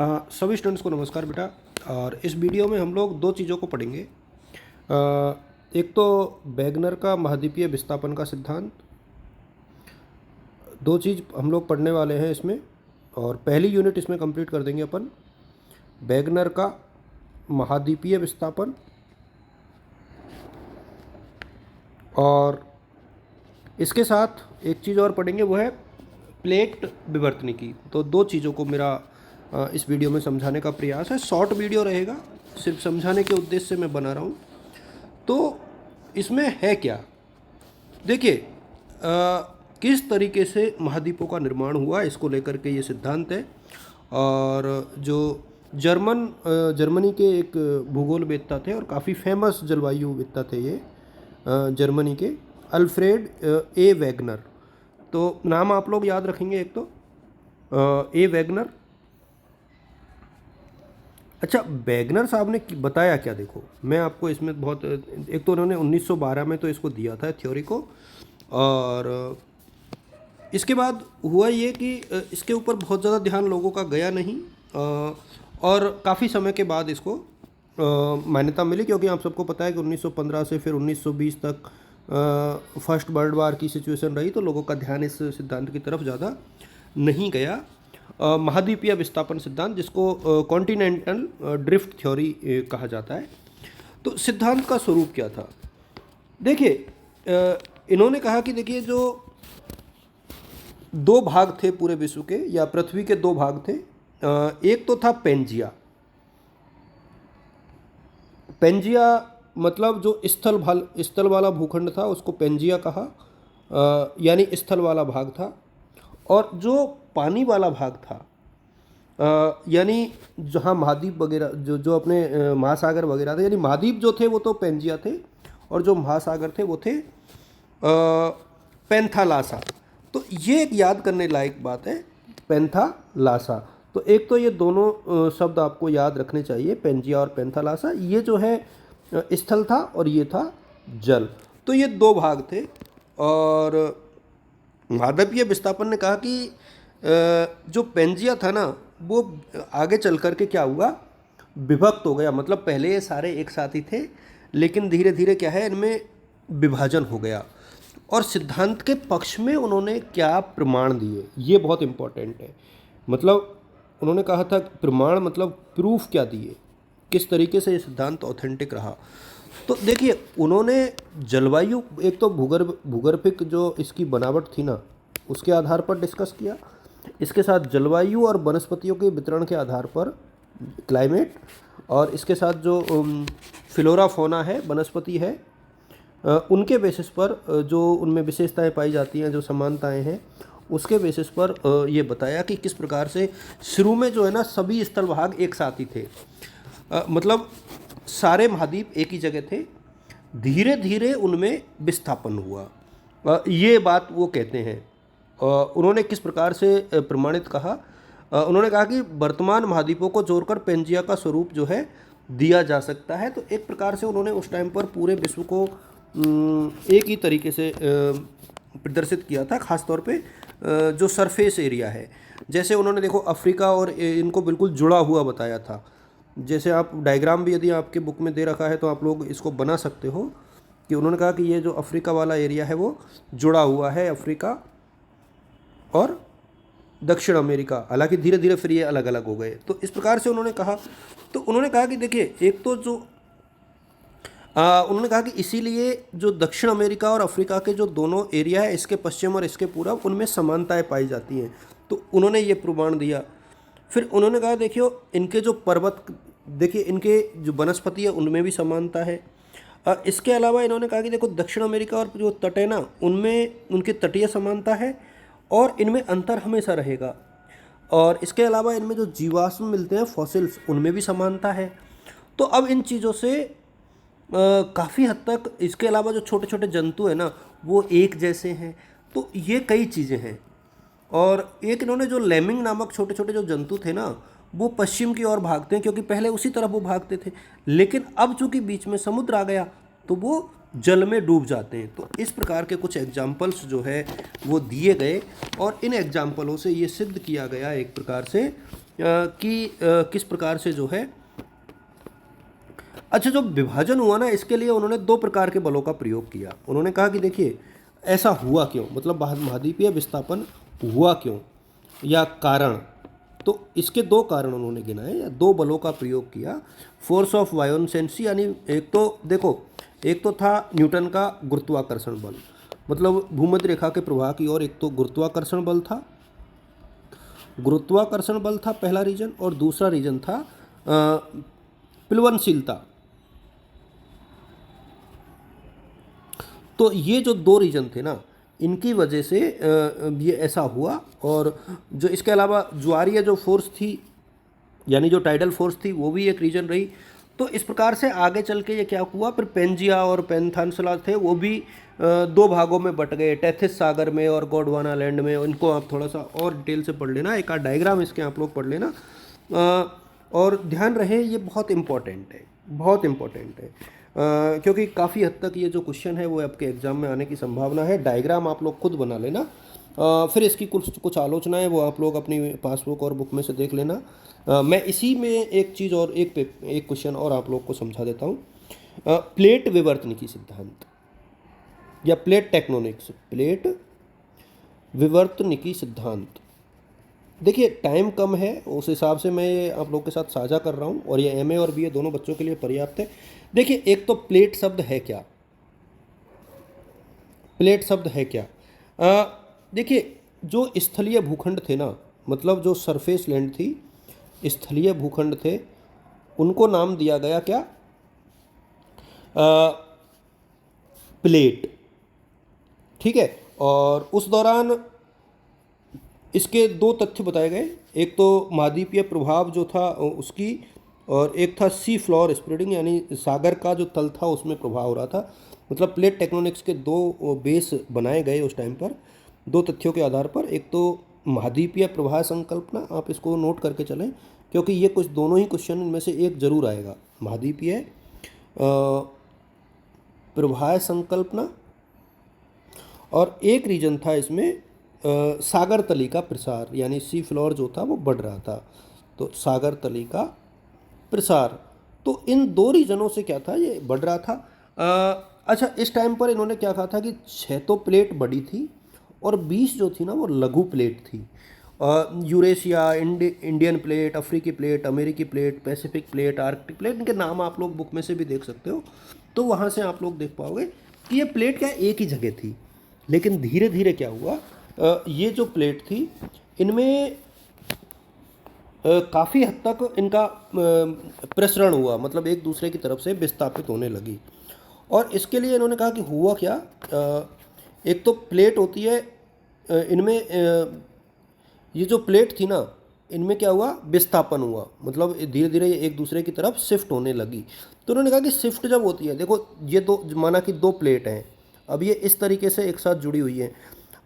सभी स्टूडेंट्स को नमस्कार बेटा। और इस वीडियो में हम लोग दो चीज़ों को पढ़ेंगे। एक तो वैगनर का महाद्वीपीय विस्थापन का सिद्धांत, दो चीज़ हम लोग पढ़ने वाले हैं इसमें। और पहली यूनिट इसमें कंप्लीट कर देंगे अपन, वैगनर का महाद्वीपीय विस्थापन। और इसके साथ एक चीज़ और पढ़ेंगे, वो है प्लेट विवर्तनिकी। तो दो चीज़ों को मेरा इस वीडियो में समझाने का प्रयास है। शॉर्ट वीडियो रहेगा, सिर्फ समझाने के उद्देश्य से मैं बना रहा हूँ। तो इसमें है क्या, देखिए किस तरीके से महाद्वीपों का निर्माण हुआ, इसको लेकर के ये सिद्धांत है। और जो जर्मनी के एक भूगोलवेत्ता थे और काफ़ी फेमस जलवायुवेत्ता थे ये, जर्मनी के अल्फ्रेड ए वैगनर। तो नाम आप लोग याद रखेंगे, एक तो ए वैगनर। अच्छा, वैगनर साहब ने बताया क्या, देखो मैं आपको इसमें बहुत, एक तो उन्होंने 1912 में तो इसको दिया था थ्योरी को, और इसके बाद हुआ ये कि इसके ऊपर बहुत ज़्यादा ध्यान लोगों का गया नहीं, और काफ़ी समय के बाद इसको मान्यता मिली, क्योंकि आप सबको पता है कि 1915 से फिर 1920 तक फर्स्ट वर्ल्ड वार की सिचुएशन रही, तो लोगों का ध्यान इस सिद्धांत की तरफ ज़्यादा नहीं गया। महाद्वीपीय विस्थापन सिद्धांत, जिसको कॉन्टिनेंटल ड्रिफ्ट थ्योरी कहा जाता है। तो सिद्धांत का स्वरूप क्या था, देखिए इन्होंने कहा कि देखिए जो दो भाग थे पूरे विश्व के, या पृथ्वी के दो भाग थे। एक तो था पेंजिया। पेंजिया मतलब जो स्थल वाला भूखंड था उसको पेंजिया कहा, यानी स्थल वाला भाग था। और जो पानी वाला भाग था, यानी जहाँ महाद्वीप वगैरह जो अपने महासागर वगैरह थे, यानी महाद्वीप जो थे वो तो पेंजिया थे, और जो महासागर थे वो थे पेंथालासा। तो ये एक याद करने लायक बात है, पेंथालासा। तो एक तो ये दोनों शब्द आपको याद रखने चाहिए, पेंजिया और पेंथालासा। ये जो है स्थल था और ये था जल। तो ये दो भाग थे। और महाद्वीपीय विस्थापन ने कहा कि जो पेंजिया था ना, वो आगे चल कर के क्या हुआ, विभक्त हो गया। मतलब पहले ये सारे एक साथ ही थे, लेकिन धीरे धीरे क्या है, इनमें विभाजन हो गया। और सिद्धांत के पक्ष में उन्होंने क्या प्रमाण दिए, ये बहुत इम्पोर्टेंट है। मतलब उन्होंने कहा था प्रमाण, मतलब प्रूफ क्या दिए, किस तरीके से ये सिद्धांत ऑथेंटिक रहा। तो देखिए उन्होंने जलवायु, एक तो भूगर्भिक जो इसकी बनावट थी ना, उसके आधार पर डिस्कस किया। इसके साथ जलवायु और वनस्पतियों के वितरण के आधार पर क्लाइमेट, और इसके साथ जो फ्लोरा फौना है, वनस्पति है, उनके बेसिस पर जो उनमें विशेषताएं पाई जाती हैं, जो समानताएं हैं, उसके बेसिस पर ये बताया कि किस प्रकार से शुरू में जो है ना सभी स्थल भाग एक साथ ही थे। मतलब सारे महाद्वीप एक ही जगह थे, धीरे धीरे उनमें विस्थापन हुआ। ये बात वो कहते हैं। उन्होंने किस प्रकार से प्रमाणित कहा, उन्होंने कहा कि वर्तमान महाद्वीपों को जोड़कर पेंजिया का स्वरूप जो है दिया जा सकता है। तो एक प्रकार से उन्होंने उस टाइम पर पूरे विश्व को एक ही तरीके से प्रदर्शित किया था, ख़ासतौर पे जो सरफेस एरिया है। जैसे उन्होंने देखो अफ्रीका और इनको बिल्कुल जुड़ा हुआ बताया था। जैसे आप डायग्राम भी यदि आपके बुक में दे रखा है तो आप लोग इसको बना सकते हो, कि उन्होंने कहा कि ये जो अफ्रीका वाला एरिया है वो जुड़ा हुआ है, अफ्रीका और दक्षिण अमेरिका। हालांकि धीरे धीरे फिर ये अलग अलग हो गए। तो इस प्रकार से उन्होंने कहा। तो उन्होंने कहा कि देखिए एक तो जो उन्होंने कहा कि इसीलिए जो दक्षिण अमेरिका और अफ्रीका के जो दोनों एरिया है, इसके पश्चिम और इसके पूरब, उनमें समानताएं पाई जाती हैं। तो उन्होंने ये प्रमाण दिया। फिर उन्होंने कहा देखियो इनके जो पर्वत, देखिए इनके जो वनस्पति है उनमें भी समानता है। इसके अलावा इन्होंने कहा कि देखो दक्षिण अमेरिका और जो तट है ना, उनमें उनकी तटीय समानता है, और इनमें अंतर हमेशा रहेगा। और इसके अलावा इनमें जो जीवाश्म मिलते हैं, फॉसिल्स, उनमें भी समानता है। तो अब इन चीज़ों से काफ़ी हद तक, इसके अलावा जो छोटे छोटे जंतु हैं ना, वो एक जैसे हैं। तो ये कई चीज़ें हैं। और एक इन्होंने जो लेमिंग नामक छोटे छोटे जो जंतु थे ना, वो पश्चिम की ओर भागते हैं, क्योंकि पहले उसी तरफ वो भागते थे। लेकिन अब चूंकि बीच में समुद्र आ गया, तो वो जल में डूब जाते हैं। तो इस प्रकार के कुछ एग्जाम्पल्स जो है वो दिए गए और इन एग्जाम्पलों से ये सिद्ध किया गया एक प्रकार से कि किस प्रकार से जो है, अच्छा जो विभाजन हुआ ना, इसके लिए उन्होंने दो प्रकार के बलों का प्रयोग किया। उन्होंने कहा कि देखिए ऐसा हुआ क्यों, मतलब महाद्वीपीय विस्थापन हुआ क्यों या कारण। तो इसके दो कारण उन्होंने गिनाए या दो बलों का प्रयोग किया। फोर्स ऑफ वायोन्सेंसी, यानी एक तो देखो, एक तो था न्यूटन का गुरुत्वाकर्षण बल, मतलब भूमध्य रेखा के प्रवाह की ओर, एक तो गुरुत्वाकर्षण बल था, गुरुत्वाकर्षण बल था पहला रीजन, और दूसरा रीजन था प्लवनशीलता। तो ये जो दो रीजन थे ना, इनकी वजह से ये ऐसा हुआ। और जो इसके अलावा ज्वारीय जो फोर्स थी, यानी जो टाइडल फोर्स थी, वो भी एक रीजन रही। तो इस प्रकार से आगे चल के ये क्या हुआ, फिर पेंजिया और पेंथानसला थे, वो भी दो भागों में बट गए, टेथिस सागर में और गोंडवाना लैंड में। इनको आप थोड़ा सा और डिटेल से पढ़ लेना, एक आध डायग्राम इसके आप लोग पढ़ लेना। और ध्यान रहे ये बहुत इम्पॉर्टेंट है, बहुत इम्पॉर्टेंट है, क्योंकि काफ़ी हद तक ये जो क्वेश्चन है वो आपके एग्ज़ाम में आने की संभावना है। डायग्राम आप लोग खुद बना लेना, फिर इसकी कुछ कुछ आलोचनाएं वो आप लोग अपनी पासबुक और बुक में से देख लेना। मैं इसी में एक चीज़ और एक क्वेश्चन और आप लोग को समझा देता हूँ। प्लेट विवर्तनिकी सिद्धांत या प्लेट टेक्टोनिक्स, प्लेट विवर्तनिकी सिद्धांत। देखिए टाइम कम है, उस हिसाब से मैं ये आप लोग के साथ साझा कर रहा हूँ, और ये एमए और बीए दोनों बच्चों के लिए पर्याप्त है। देखिए एक तो प्लेट शब्द है क्या, प्लेट शब्द है क्या। देखिए जो स्थलीय भूखंड थे ना, मतलब जो सरफेस लैंड थी, स्थलीय भूखंड थे, उनको नाम दिया गया क्या, प्लेट। ठीक है, और उस दौरान इसके दो तथ्य बताए गए, एक तो महाद्वीपीय प्रभाव जो था उसकी, और एक था सी फ्लोर स्प्रेडिंग, यानी सागर का जो तल था उसमें प्रभाव हो रहा था। मतलब प्लेट टेक्टोनिक्स के दो बेस बनाए गए उस टाइम पर, दो तथ्यों के आधार पर। एक तो महाद्वीपीय प्रवाह संकल्पना, आप इसको नोट करके चलें क्योंकि ये कुछ दोनों ही क्वेश्चन में से एक जरूर आएगा, महाद्वीपीय प्रवाह संकल्पना, और एक रीजन था इसमें सागर तली का प्रसार, यानी सी फ्लोर जो था वो बढ़ रहा था, तो सागर तली का प्रसार। तो इन दो रीजनों से क्या था, ये बढ़ रहा था। अच्छा इस टाइम पर इन्होंने क्या कहा था कि 6 तो प्लेट बड़ी थी और 20 जो थी ना वो लघु प्लेट थी। यूरेशिया, इंडियन प्लेट, अफ्रीकी प्लेट, अमेरिकी plate, Pacific plate, Arctic plate, इनके नाम आप लोग बुक में से भी देख सकते हो। तो वहाँ से आप लोग देख पाओगे कि ये प्लेट क्या एक ही जगह थी। लेकिन धीरे धीरे क्या हुआ, ये जो प्लेट थी इनमें काफ़ी हद तक इनका प्रसरण हुआ, मतलब एक दूसरे की तरफ से विस्थापित होने लगी। और इसके लिए इन्होंने कहा कि हुआ क्या, एक तो प्लेट होती है, इनमें ये जो प्लेट थी ना, इनमें क्या हुआ, विस्थापन हुआ, मतलब धीरे धीरे ये एक दूसरे की तरफ शिफ्ट होने लगी। तो उन्होंने कहा कि शिफ्ट जब होती है, देखो ये दो, माना कि दो प्लेट हैं, अब ये इस तरीके से एक साथ जुड़ी हुई है।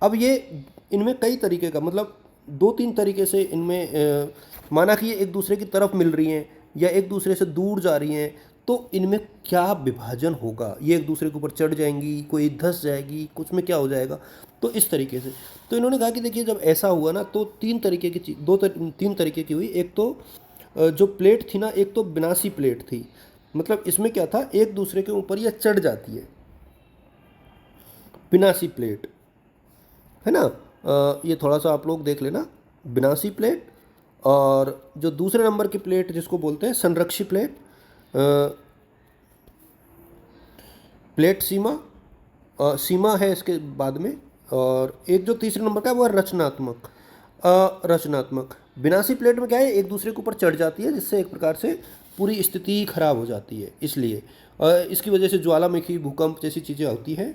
अब ये इनमें कई तरीके का, मतलब दो तीन तरीके से इनमें माना कि ये एक दूसरे की तरफ मिल रही हैं या एक दूसरे से दूर जा रही हैं, तो इनमें क्या विभाजन होगा, ये एक दूसरे के ऊपर चढ़ जाएंगी, कोई धंस जाएगी, कुछ में क्या हो जाएगा, तो इस तरीके से। तो इन्होंने कहा कि देखिए जब ऐसा हुआ ना, तो तीन तरीके की चीज, तीन तरीके की हुई। एक तो जो प्लेट थी ना, एक तो विनाशी प्लेट थी, मतलब इसमें क्या था, एक दूसरे के ऊपर ये चढ़ जाती है, विनाशी प्लेट है ना। ये थोड़ा सा आप लोग देख लेना, विनाशी प्लेट। और जो दूसरे नंबर की प्लेट जिसको बोलते हैं संरक्षी प्लेट, प्लेट सीमा, सीमा है इसके बाद में। और एक जो तीसरे नंबर का है वो है रचनात्मक, रचनात्मक। विनाशी प्लेट में क्या है, एक दूसरे के ऊपर चढ़ जाती है, जिससे एक प्रकार से पूरी स्थिति खराब हो जाती है, इसलिए इसकी वजह से ज्वालामुखी, भूकंप जैसी चीज़ें होती हैं।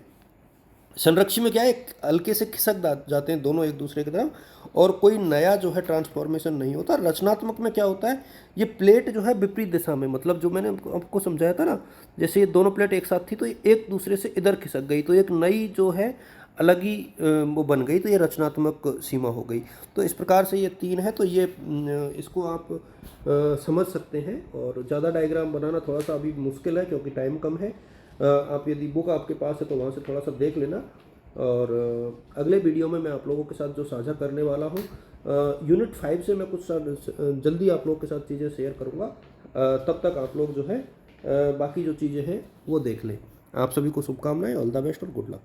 संरक्षी में क्या है, हल्के से खिसक जाते हैं दोनों एक दूसरे की तरफ, और कोई नया जो है ट्रांसफॉर्मेशन नहीं होता। रचनात्मक में क्या होता है, ये प्लेट जो है विपरीत दिशा में, मतलब जो मैंने आपको समझाया था ना, जैसे ये दोनों प्लेट एक साथ थी तो ये एक दूसरे से इधर खिसक गई, तो एक नई जो है अलग ही वो बन गई, तो ये रचनात्मक सीमा हो गई। तो इस प्रकार से ये तीन है, तो ये इसको आप समझ सकते हैं। और ज़्यादा डायग्राम बनाना थोड़ा सा अभी मुश्किल है क्योंकि टाइम कम है। आप यदि बुक आपके पास है तो वहाँ से थोड़ा सा देख लेना। और अगले वीडियो में मैं आप लोगों के साथ जो साझा करने वाला हूँ, यूनिट 5 से मैं कुछ जल्दी आप लोगों के साथ चीज़ें शेयर करूँगा। तब तक आप लोग जो है बाकी जो चीज़ें हैं वो देख लें। आप सभी को शुभकामनाएं, ऑल द बेस्ट और गुड लक।